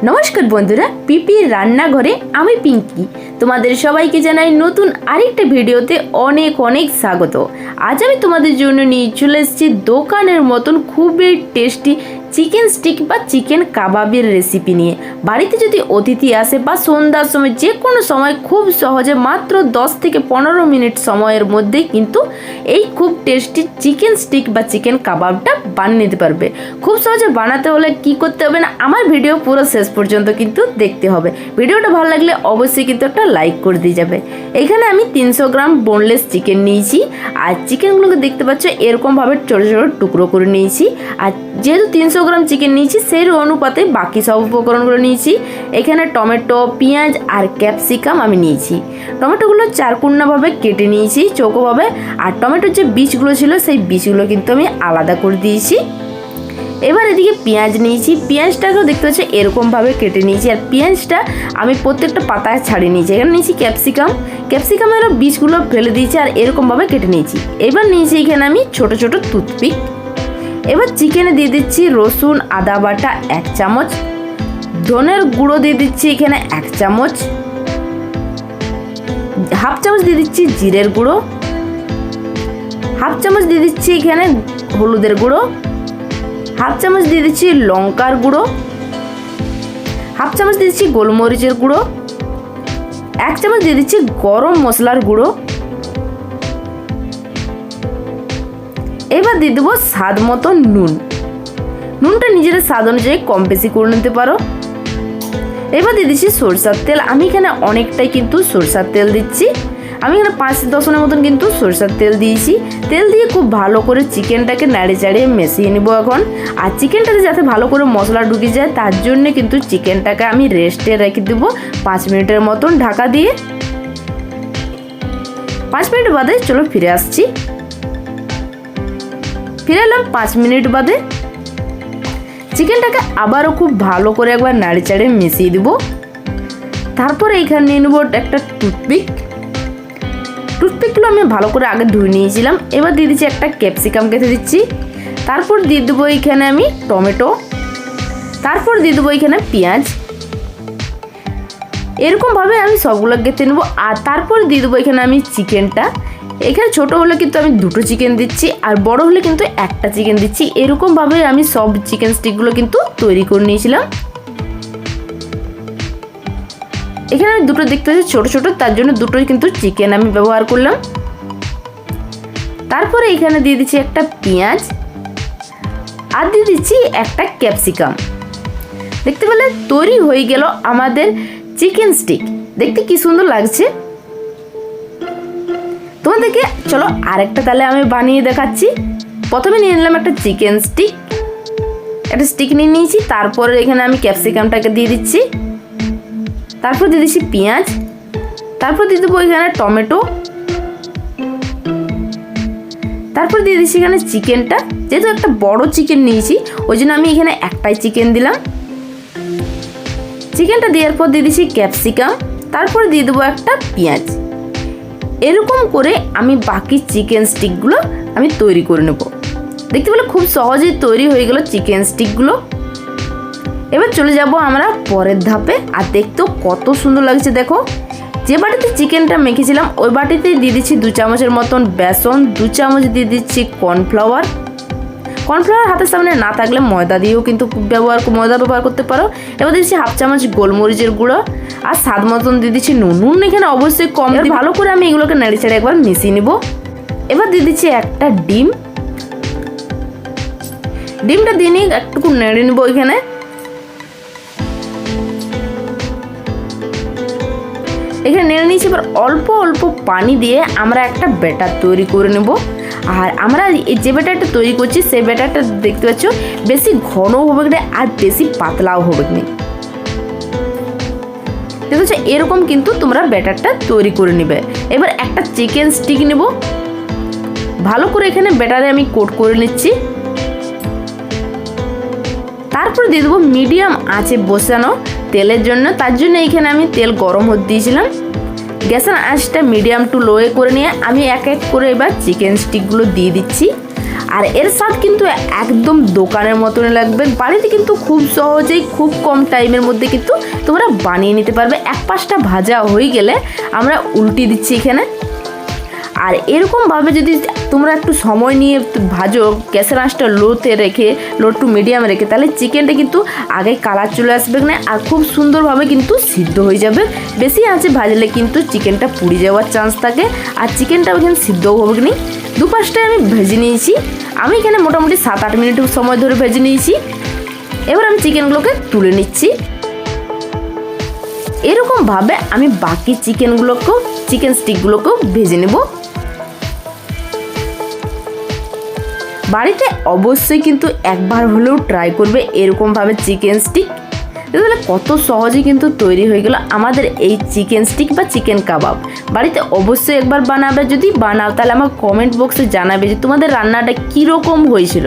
নমস্কার বন্ধুরা, পিপি রান্নাঘরে আমি পিঙ্কি তোমাদের সবাইকে জানাই নতুন আরেকটা ভিডিওতে অনেক অনেক স্বাগত। আজ আমি তোমাদের জন্য নিয়ে চলে এসেছি দোকানের মতন খুবই টেস্টি চিকেন স্টিক বা চিকেন কাবাবের রেসিপি নিয়ে। বাড়িতে যদি অতিথি আসে বা সন্ধ্যার সময় যে কোনো সময় খুব সহজে মাত্র 10 থেকে 15 মিনিট সময়ের মধ্যে কিন্তু এই খুব টেস্টি চিকেন স্টিক বা চিকেন কাবাবটা বানিয়ে নিতে পারবে। খুব সহজে বানাতে হলে কি করতে হবে না, আমার ভিডিও পুরো শেষ পর্যন্ত কিন্তু দেখতে হবে। ভিডিওটা ভালো লাগলে অবশ্যই কিন্তু একটা লাইক করে দিয়ে যাবে। এখানে আমি 300 গ্রাম বোনলেস চিকেন নিয়েছি, আর চিকেনগুলোকে দেখতে পাচ্ছ এরকমভাবে ছোটো ছোটো টুকরো করে নিয়েছি। আর যেহেতু 300 গ্রাম চিকেন নিয়েছি সেই অনুপাতে বাকি সব উপকরণগুলো নিয়েছি। এখানে টমেটো, পেঁয়াজ আর ক্যাপসিকাম আমি নিয়েছি। টমেটোগুলো চারকোনাভাবে কেটে নিয়েছি চৌকোভাবে, আর টমেটোর যে বীজগুলো ছিল সেই বীজগুলো কিন্তু আমি আলাদা করে দিয়েছি। এবার এদিকে পেঁয়াজ নিয়েছি, পেঁয়াজটাকেও দেখতে পাচ্ছি এরকমভাবে কেটে নিয়েছি, আর পেঁয়াজটা আমি প্রত্যেকটা পাতায় ছাড়িয়ে নিয়েছি। এখানে নিয়েছি ক্যাপসিকামেরও বীজগুলো ফেলে দিয়েছি আর এরকমভাবে কেটে নিয়েছি। এবার নিয়েছি এখানে আমি ছোট ছোট টুথপিক। এবার চিকেনে দিয়ে দিচ্ছি রসুন আদা বাটা 1 চামচ, ধনের গুঁড়ো দিয়ে দিচ্ছি এখানে 1 চামচ, হাফ চামচ দিয়ে দিচ্ছি জিরের গুঁড়ো, হাফ চামচ দিয়ে দিচ্ছি এখানে হলুদের গুঁড়ো, হাফ চামচ দিয়ে দিচ্ছি লঙ্কার গুঁড়ো, হাফ চামচ দিয়ে দিচ্ছি গোলমরিচের গুঁড়ো, 1 চামচ দিয়ে দিচ্ছি গরম মশলার গুঁড়ো। এবার দিয়ে দেবো স্বাদ মতো নুনটা নিজেদের স্বাদ অনুযায়ী কম বেশি করে নিতে পারো। এবার দিয়ে দিচ্ছি সরষার তেল, আমি এখানে অনেকটাই কিন্তু সরষার তেল দিচ্ছি। আমি এখানে 5-10 মতন কিন্তু সরষার তেল দিয়েছি। তেল দিয়ে খুব ভালো করে চিকেনটাকে নাড়ে চাড়িয়ে মিশিয়ে নেবো এখন। আর চিকেনটাতে যাতে ভালো করে মশলা ঢুকে যায় তার জন্য কিন্তু চিকেনটাকে আমি রেস্টে রেখে দেবো 5 মিনিটের মতন ঢাকা দিয়ে। 5 মিনিট বাদে চলো ফিরে আসছি। ফিরে এলাম 5 মিনিট বাদে। চিকেনটাকে আবারও খুব ভালো করে একবার নাড়ে চাড়িয়ে মিশিয়ে দেবো। তারপরে এখানে নিয়ে নেবো একটা টুথপিকগুলো আমি ভালো করে আগে ধুয়ে নিয়েছিলাম। এবার দিয়ে দিচ্ছি একটা ক্যাপসিকাম কেটে দিচ্ছি, তারপর দিয়ে দেবো এখানে আমি টমেটো, তারপর দিয়ে দেবো এখানে পেঁয়াজ। এরকমভাবে আমি সবগুলো কেটে নেবো। আর তারপর দিয়ে দেবো এখানে আমি চিকেনটা। এখানে ছোটো হলে কিন্তু আমি 2টো চিকেন দিচ্ছি, আর বড় হলে কিন্তু 1টা চিকেন দিচ্ছি। এরকমভাবে আমি সব চিকেন স্টিকগুলো কিন্তু তৈরি করে নিয়েছিলাম। এখানে আমি 2টো দেখতে পাচ্ছি ছোটো ছোটো, তার জন্য 2টোই কিন্তু চিকেন আমি ব্যবহার করলাম। তারপরে এখানে দিয়ে দিচ্ছি একটা পেঁয়াজ, আর দিয়ে দিচ্ছি একটা ক্যাপসিকাম। দেখতে পেলে তৈরি হয়ে গেল আমাদের চিকেন স্টিক। দেখতে কি সুন্দর লাগছে। তোমাদেরকে চলো আরেকটা তাহলে আমি বানিয়ে দেখাচ্ছি। প্রথমে নিয়ে নিলাম একটা চিকেন স্টিক, একটা স্টিক নিয়ে নিয়েছি। তারপরে এখানে আমি ক্যাপসিকামটাকে দিয়ে দিচ্ছি, তারপর দিয়ে দিচ্ছি পেঁয়াজ, তারপর দিয়ে দেবো এখানে টমেটো, তারপর দিয়ে দিচ্ছি এখানে চিকেনটা। যেহেতু একটা বড় চিকেন নিয়েছি ওই জন্য আমি এখানে একটাই চিকেন দিলাম। চিকেনটা দেওয়ার পর দিয়ে দিচ্ছি ক্যাপসিকাম, তারপরে দিয়ে দেবো একটা পেঁয়াজ। এরকম করে আমি বাকি চিকেন স্টিকগুলো আমি তৈরি করে নেব। দেখতে পেলে খুব সহজেই তৈরি হয়ে গেল চিকেন স্টিকগুলো। এবার চলে যাব আমরা পরের ধাপে। আর দেখতেও কত সুন্দর লাগছে দেখো। যে বাটিতে চিকেনটা মেখেছিলাম ওই বাটিতে দিয়ে দিচ্ছি 2 চামচের মতন বেসন, 2 চামচ দিয়ে দিচ্ছি কর্নফ্লাওয়ার হাতের সামনে না থাকলে ময়দা দিয়েও কিন্তু ময়দা ব্যবহার করতে পারো। এবার দিচ্ছি হাফ চামচ গোলমরিচের গুঁড়ো, আর স্বাদ মতন দিয়ে দিচ্ছি নুন এখানে অবশ্যই কম। ভালো করে আমি এগুলোকে নেড়ে চেড়ে একবার মিশিয়ে নিব। এবার দিয়ে দিচ্ছি একটা ডিমটা দিয়ে নিয়ে একটু নেড়ে নেবো। এখানে নেড়ে নিয়েছি। এবার অল্প অল্প পানি দিয়ে আমরা একটা ব্যাটার তৈরি করে নেব। আর আমরা যে ব্যাটারটা তৈরি করছি সেই ব্যাটারটা দেখতে পাচ্ছ বেশি ঘনও হবে না আর বেশি পাতলাও হবে না। দেখতে পাচ্ছ এরকম কিন্তু তোমরা ব্যাটারটা তৈরি করে নেবে। এবার একটা চিকেন স্টিক নেব, ভালো করে এখানে ব্যাটারে আমি কোট করে নিচ্ছি। তারপর দিয়ে দেবো মিডিয়াম আঁচে বসানো তেলের জন্য। তার জন্য এখানে আমি তেল গরম হতে দিয়েছিলাম। গ্যাসের আঁচটা মিডিয়াম টু লোয়ে করে নিয়ে আমি এক এক করে এবার চিকেন স্টিকগুলো দিয়ে দিচ্ছি। আর এর স্বাদ কিন্তু একদম দোকানের মতন লাগবে। বাড়িতে কিন্তু খুব সহজেই খুব কম টাইমের মধ্যে কিন্তু তোমরা বানিয়ে নিতে পারবে। এক পাশটা ভাজা হয়ে গেলে আমরা উল্টে দিচ্ছি এখানে। আর এরকমভাবে যদি তোমরা একটু সময় নিয়ে ভাজো, গ্যাসের আঁচটা লোতে রেখে, লো টু মিডিয়াম রেখে, তাহলে চিকেনটা কিন্তু আগে কালার চলে আসবে না আর খুব সুন্দরভাবে কিন্তু সিদ্ধ হয়ে যাবে। বেশি আঁচে ভাজলে কিন্তু চিকেনটা পুড়ে যাওয়ার চান্স থাকে আর চিকেনটাও এখানে সিদ্ধও হবে না। দুপাশটায় আমি ভেজে নিয়েছি। আমি এখানে মোটামুটি 7-8 মিনিট সময় ধরে ভেজে নিয়েছি। এবার আমি চিকেনগুলোকে তুলে নিচ্ছি। এরকমভাবে আমি বাকি চিকেন স্টিকগুলোকেও ভেজে নেব। বাড়িতে অবশ্যই কিন্তু একবার হলেও ট্রাই করবে এরকমভাবে চিকেন স্টিক। তাহলে কত সহজে কিন্তু তৈরি হয়ে গেল আমাদের এই চিকেন স্টিক বা চিকেন কাবাব। বাড়িতে অবশ্যই একবার বানাবে। যদি বানাও তাহলে আমার কমেন্ট বক্সে জানাবে যে তোমাদের রান্নাটা কীরকম হয়েছিল।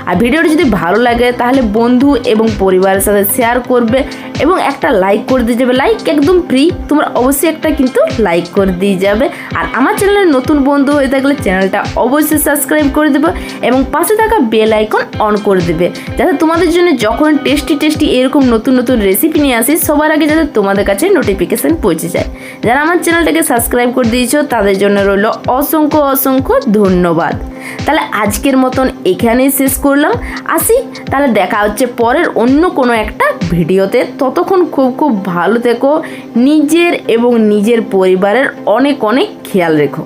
আর ভিডিওটি যদি ভালো লাগে তাহলে বন্ধু এবং পরিবারের সাথে শেয়ার করবে এবং একটা লাইক করে দিয়ে যাবে। লাইক একদম ফ্রি, তোমরা অবশ্যই একটা কিন্তু লাইক করে দিয়ে যাবে। আর আমার চ্যানেলের নতুন বন্ধু হয়ে থাকলে চ্যানেলটা অবশ্যই সাবস্ক্রাইব করে দেবে এবং পাশে থাকা বেল আইকন অন করে দেবে, যাতে তোমাদের জন্য যখন টেস্টি এরকম নতুন রেসিপি নিয়ে আসি সবার আগে যাতে তোমাদের কাছে নোটিফিকেশান পৌঁছে যায়। যারা আমার চ্যানেলটাকে সাবস্ক্রাইব করে দিয়েছো তাদের জন্য রইল অসংখ্য ধন্যবাদ। তাহলে আজকের মতন এখানেই শেষ করলাম। আসি, তাহলে দেখা হচ্ছে পরের অন্য কোনো একটা ভিডিওতে। ততক্ষণ খুব ভালো থেকো, নিজের এবং নিজের পরিবারের অনেক খেয়াল রেখো।